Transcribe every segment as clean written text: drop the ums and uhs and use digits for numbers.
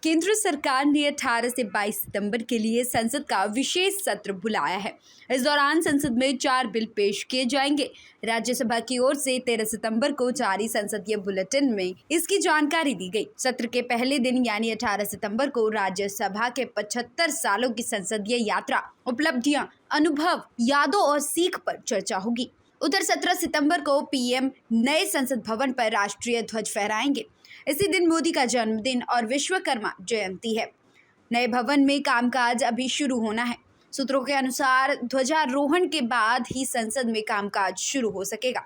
केंद्र सरकार ने 18 से 22 सितंबर के लिए संसद का विशेष सत्र बुलाया है। इस दौरान संसद में 4 बिल पेश किए जाएंगे। राज्यसभा की ओर से 13 सितंबर को जारी संसदीय बुलेटिन में इसकी जानकारी दी गई। सत्र के पहले दिन यानी 18 सितंबर को राज्यसभा के 75 सालों की संसदीय यात्रा, उपलब्धियां, अनुभव, यादों और सीख पर चर्चा होगी। उधर 17 सितंबर को पीएम नए संसद भवन पर राष्ट्रीय ध्वज फहराएंगे। इसी दिन मोदी का जन्मदिन और विश्वकर्मा जयंती है। नए भवन में कामकाज अभी शुरू होना है। सूत्रों के अनुसार ध्वजारोहण के बाद ही संसद में कामकाज शुरू हो सकेगा,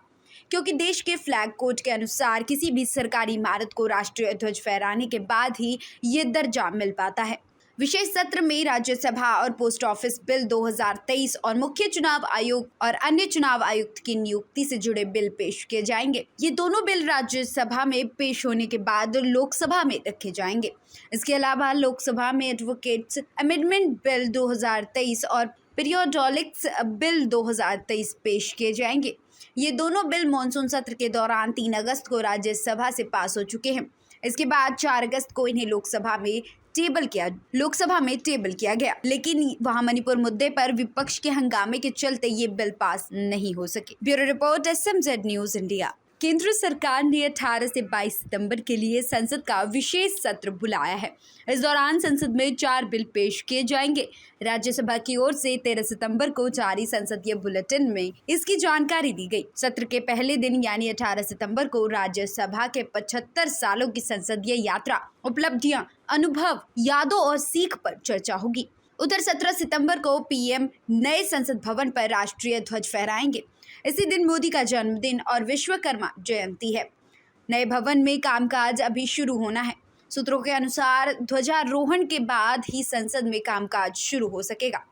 क्योंकि देश के फ्लैग कोड के अनुसार किसी भी सरकारी इमारत को राष्ट्रीय ध्वज फहराने के बाद ही ये दर्जा मिल पाता है। विशेष सत्र में राज्यसभा और पोस्ट ऑफिस बिल 2023 और मुख्य चुनाव आयोग और अन्य चुनाव आयुक्त की नियुक्ति से जुड़े बिल पेश किए जाएंगे। ये दोनों बिल राज्यसभा में पेश होने के बाद लोकसभा में रखे जाएंगे। इसके अलावा लोकसभा में एडवोकेट्स अमेंडमेंट बिल 2023 और पीरियोडिक्स बिल 2023 पेश किए जाएंगे। ये दोनों बिल मॉनसून सत्र के दौरान 3 अगस्त को राज्यसभा से पास हो चुके हैं। इसके बाद 4 अगस्त को इन्हें लोकसभा में टेबल किया गया, लेकिन वहां मणिपुर मुद्दे पर विपक्ष के हंगामे के चलते ये बिल पास नहीं हो सके। Bureau report, SMZ news India. केंद्र सरकार ने 18 से 22 सितंबर के लिए संसद का विशेष सत्र बुलाया है। इस दौरान संसद में 4 बिल पेश किए जाएंगे। राज्यसभा की ओर से 13 सितंबर को जारी संसदीय बुलेटिन में इसकी जानकारी दी गई। सत्र के पहले दिन यानी 18 सितंबर को राज्यसभा के 75 सालों की संसदीय यात्रा, उपलब्धियां, अनुभव, यादों और सीख पर चर्चा होगी। उधर 17 सितंबर को पीएम नए संसद भवन पर राष्ट्रीय ध्वज फहराएंगे। इसी दिन मोदी का जन्मदिन और विश्वकर्मा जयंती है। नए भवन में कामकाज अभी शुरू होना है। सूत्रों के अनुसार ध्वजारोहण के बाद ही संसद में कामकाज शुरू हो सकेगा,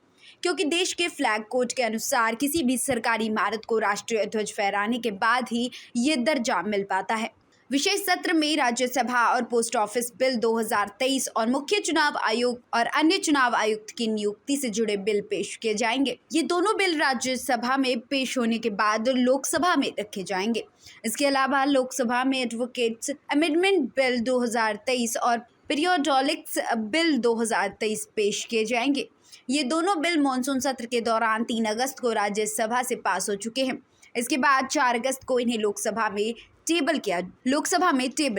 क्योंकि देश के फ्लैग कोड के अनुसार किसी भी सरकारी इमारत को राष्ट्रीय ध्वज फहराने के बाद ही ये दर्जा मिल पाता है। विशेष सत्र में राज्यसभा और पोस्ट ऑफिस बिल 2023 और मुख्य चुनाव आयोग और अन्य चुनाव आयुक्त की नियुक्ति से जुड़े बिल पेश किए जाएंगे। ये दोनों बिल राज्यसभा में पेश होने के बाद लोकसभा में रखे जाएंगे। इसके अलावा लोकसभा में एडवोकेट्स अमेंडमेंट बिल 2023 और पीरियोडिक्स बिल 2023 पेश किए जाएंगे। ये दोनों बिल मॉनसून सत्र के दौरान 3 अगस्त को राज्यसभा से पास हो चुके हैं। इसके बाद 4 अगस्त को इन्हें लोकसभा में टेबल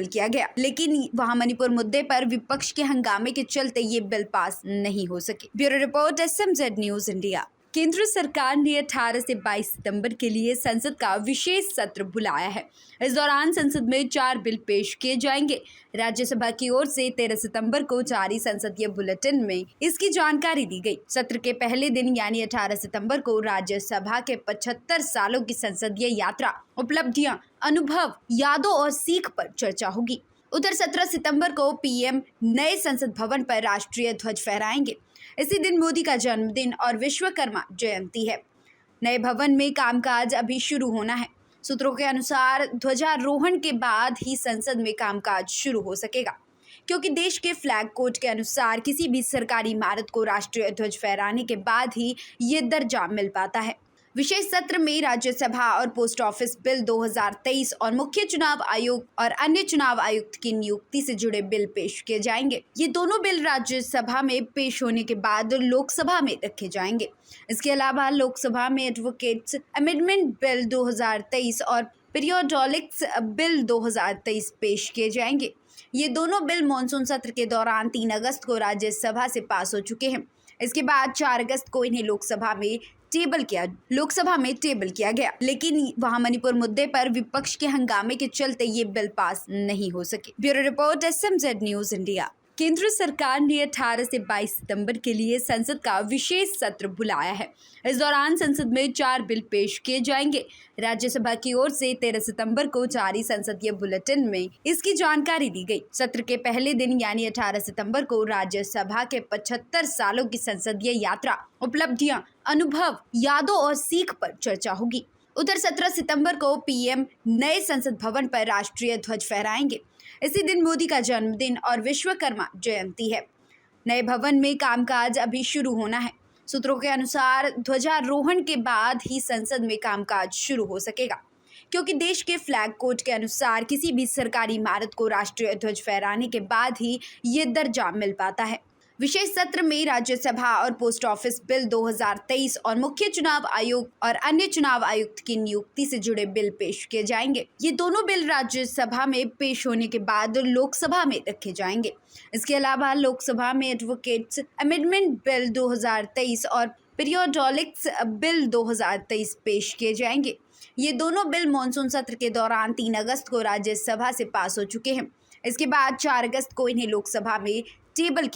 किया गया, लेकिन वहां मणिपुर मुद्दे पर विपक्ष के हंगामे के चलते ये बिल पास नहीं हो सके। Bureau report, SMZ news India. केंद्र सरकार ने 18 से 22 सितंबर के लिए संसद का विशेष सत्र बुलाया है। इस दौरान संसद में 4 बिल पेश किए जाएंगे। राज्यसभा की ओर से 13 सितंबर को जारी संसदीय बुलेटिन में इसकी जानकारी दी गई। सत्र के पहले दिन यानी 18 सितंबर को राज्यसभा के 75 सालों की संसदीय यात्रा, उपलब्धियां, अनुभव, यादों और सीख पर चर्चा होगी। उधर 17 सितंबर को पीएम नए संसद भवन पर राष्ट्रीय ध्वज फहराएंगे। इसी दिन मोदी का जन्मदिन और विश्वकर्मा जयंती है। नए भवन में कामकाज अभी शुरू होना है। सूत्रों के अनुसार ध्वजारोहण के बाद ही संसद में कामकाज शुरू हो सकेगा, क्योंकि देश के फ्लैग कोड के अनुसार किसी भी सरकारी इमारत को राष्ट्रीय ध्वज फहराने के बाद ही ये दर्जा मिल पाता है। विशेष सत्र में राज्यसभा और पोस्ट ऑफिस बिल 2023 और मुख्य चुनाव आयोग और अन्य चुनाव आयुक्त की नियुक्ति से जुड़े बिल पेश किए जाएंगे। ये दोनों बिल राज्यसभा में पेश होने के बाद लोकसभा में रखे जाएंगे। इसके अलावा लोकसभा में एडवोकेट्स अमेंडमेंट बिल 2023 और पीरियोडिक्स बिल 2023 पेश किए जाएंगे। ये दोनों बिल मॉनसून सत्र के दौरान 3 अगस्त को राज्यसभा से पास हो चुके हैं। इसके बाद 4 अगस्त को इन्हें लोकसभा में टेबल किया गया, लेकिन वहां मणिपुर मुद्दे पर विपक्ष के हंगामे के चलते ये बिल पास नहीं हो सके। Bureau report, SMZ news India. केंद्र सरकार ने 18 से 22 सितंबर के लिए संसद का विशेष सत्र बुलाया है। इस दौरान संसद में 4 बिल पेश किए जाएंगे। राज्यसभा की ओर से 13 सितंबर को जारी संसदीय बुलेटिन में इसकी जानकारी दी गई। सत्र के पहले दिन यानी 18 सितंबर को राज्यसभा के 75 सालों की संसदीय यात्रा, उपलब्धियां, अनुभव, यादों और सीख पर चर्चा होगी। उधर 17 सितंबर को पीएम नए संसद भवन पर राष्ट्रीय ध्वज फहराएंगे। इसी दिन मोदी का जन्मदिन और विश्वकर्मा जयंती है। नए भवन में कामकाज अभी शुरू होना है। सूत्रों के अनुसार ध्वजारोहण के बाद ही संसद में कामकाज शुरू हो सकेगा, क्योंकि देश के फ्लैग कोड के अनुसार किसी भी सरकारी इमारत को राष्ट्रीय ध्वज फहराने के बाद ही ये दर्जा मिल पाता है। विशेष सत्र में राज्यसभा और पोस्ट ऑफिस बिल 2023 और मुख्य चुनाव आयोग और अन्य चुनाव आयुक्त की नियुक्ति से जुड़े बिल पेश किए जाएंगे। ये दोनों बिल राज्यसभा में पेश होने के बाद लोकसभा में रखे जाएंगे। इसके अलावा लोकसभा में एडवोकेट्स अमेंडमेंट बिल 2023 और पीरियोडिक्स बिल 2023 पेश किए जाएंगे। ये दोनों बिल मॉनसून सत्र के दौरान 3 अगस्त को राज्यसभा से पास हो चुके हैं। इसके बाद 4 अगस्त को इन्हें लोकसभा में टेबल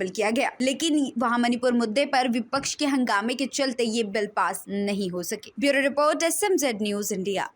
किया गया, लेकिन वहां मणिपुर मुद्दे पर विपक्ष के हंगामे के चलते ये बिल पास नहीं हो सके। Bureau report, SMZ news India.